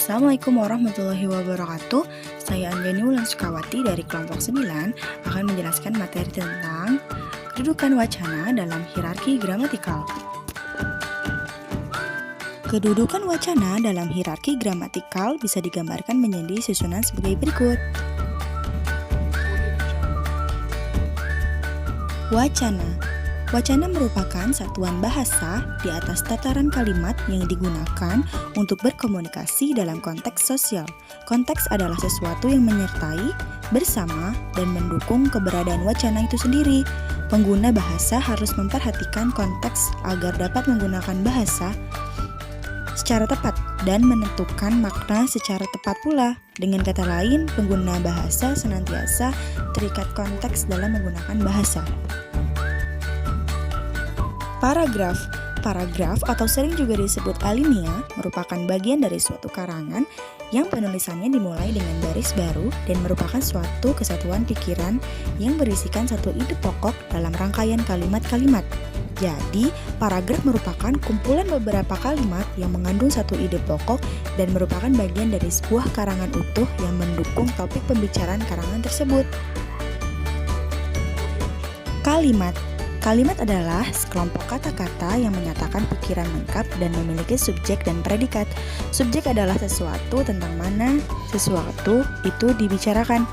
Assalamualaikum warahmatullahi wabarakatuh. Saya Anjani Wulan Sukawati dari kelompok 9 akan menjelaskan materi tentang kedudukan wacana dalam hierarki gramatikal. Kedudukan wacana dalam hierarki gramatikal bisa digambarkan menjadi susunan sebagai berikut. Wacana. Wacana merupakan satuan bahasa di atas tataran kalimat yang digunakan untuk berkomunikasi dalam konteks sosial. Konteks adalah sesuatu yang menyertai, bersama, dan mendukung keberadaan wacana itu sendiri. Pengguna bahasa harus memperhatikan konteks agar dapat menggunakan bahasa secara tepat dan menentukan makna secara tepat pula. Dengan kata lain, pengguna bahasa senantiasa terikat konteks dalam menggunakan bahasa. Paragraf. Paragraf atau sering juga disebut alinea merupakan bagian dari suatu karangan yang penulisannya dimulai dengan baris baru dan merupakan suatu kesatuan pikiran yang berisikan satu ide pokok dalam rangkaian kalimat-kalimat. Jadi, paragraf merupakan kumpulan beberapa kalimat yang mengandung satu ide pokok dan merupakan bagian dari sebuah karangan utuh yang mendukung topik pembicaraan karangan tersebut. Kalimat. Kalimat adalah sekelompok kata-kata yang menyatakan pikiran lengkap dan memiliki subjek dan predikat. Subjek adalah sesuatu tentang mana sesuatu itu dibicarakan.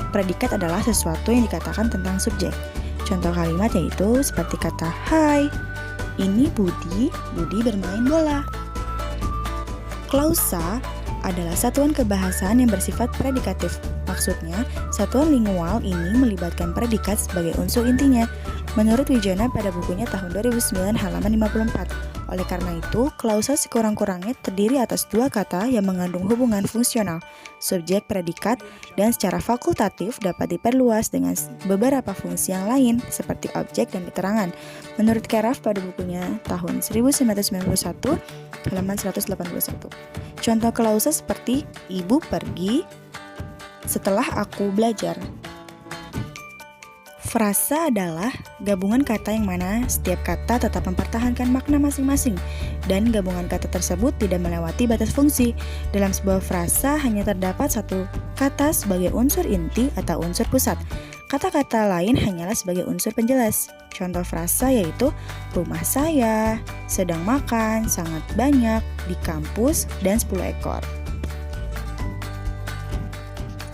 Predikat adalah sesuatu yang dikatakan tentang subjek. Contoh kalimat yaitu seperti kata hai, ini Budi bermain bola. Klausa adalah satuan kebahasaan yang bersifat predikatif. Maksudnya, satuan lingual ini melibatkan predikat sebagai unsur intinya. Menurut Wijana pada bukunya tahun 2009 halaman 54. Oleh karena itu, klausa sekurang-kurangnya terdiri atas dua kata yang mengandung hubungan fungsional, subjek, predikat, dan secara fakultatif dapat diperluas dengan beberapa fungsi yang lain seperti objek dan keterangan. Menurut Keraf pada bukunya tahun 1991 halaman 181. Contoh klausa seperti ibu pergi setelah aku belajar. Frasa adalah gabungan kata yang mana setiap kata tetap mempertahankan makna masing-masing dan gabungan kata tersebut tidak melewati batas fungsi. Dalam sebuah frasa hanya terdapat satu kata sebagai unsur inti atau unsur pusat. Kata-kata lain hanyalah sebagai unsur penjelas. Contoh frasa yaitu rumah saya, sedang makan, sangat banyak, di kampus, dan 10 ekor.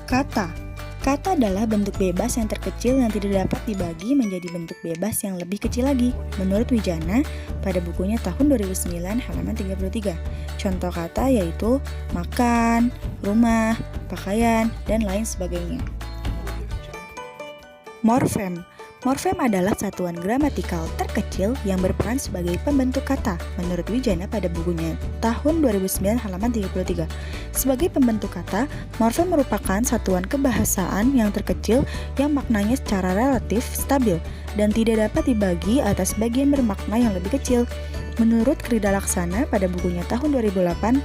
Kata. Kata adalah bentuk bebas yang terkecil yang tidak dapat dibagi menjadi bentuk bebas yang lebih kecil lagi. Menurut Wijana pada bukunya tahun 2009 halaman 33. Contoh kata yaitu makan, rumah, pakaian, dan lain sebagainya. Morfem. Morfem adalah satuan gramatikal terkecil yang berperan sebagai pembentuk kata. Menurut Wijana pada bukunya tahun 2009 halaman 33. Sebagai pembentuk kata, morfem merupakan satuan kebahasaan yang terkecil yang maknanya secara relatif stabil dan tidak dapat dibagi atas bagian bermakna yang lebih kecil. Menurut Krida Laksana pada bukunya tahun 2008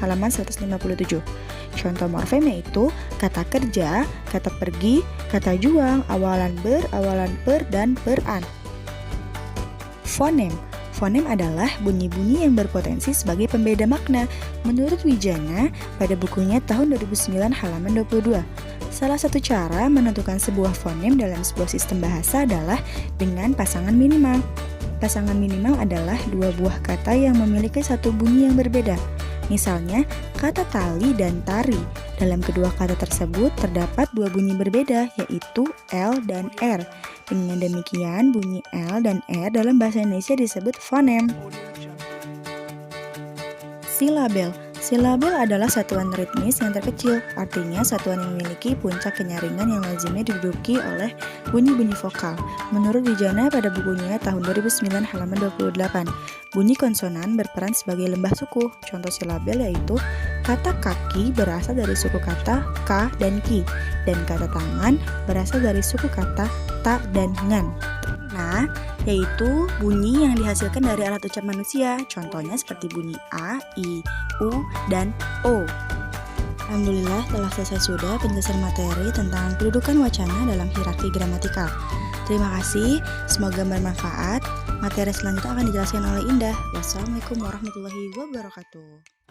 halaman 157. Contoh morfem yaitu kata kerja, kata pergi, kata juang, awalan ber, dan beran. Fonem. Fonem adalah bunyi-bunyi yang berpotensi sebagai pembeda makna. Menurut Wijana pada bukunya tahun 2009 halaman 22. Salah satu cara menentukan sebuah fonem dalam sebuah sistem bahasa adalah dengan pasangan minimal. Pasangan minimal adalah dua buah kata yang memiliki satu bunyi yang berbeda. Misalnya, kata tali dan tari. Dalam kedua kata tersebut terdapat dua bunyi berbeda, yaitu L dan R. Dengan demikian, bunyi L dan R dalam bahasa Indonesia disebut fonem. Silabel. Silabel adalah satuan ritmis yang terkecil, artinya satuan yang memiliki puncak kenyaringan yang lazimnya diduduki oleh bunyi-bunyi vokal. Menurut Wijana pada bukunya tahun 2009 halaman 28, bunyi konsonan berperan sebagai lembah suku. Contoh silabel yaitu kata kaki berasal dari suku kata ka dan ki, dan kata tangan berasal dari suku kata ta dan ngan. Nah, yaitu bunyi yang dihasilkan dari alat ucap manusia. Contohnya seperti bunyi A, I, U, dan O. Alhamdulillah telah selesai sudah penjelasan materi tentang kedudukan wacana dalam hierarki gramatikal. Terima kasih, semoga bermanfaat. Materi selanjutnya akan dijelaskan oleh Indah. Wassalamualaikum warahmatullahi wabarakatuh.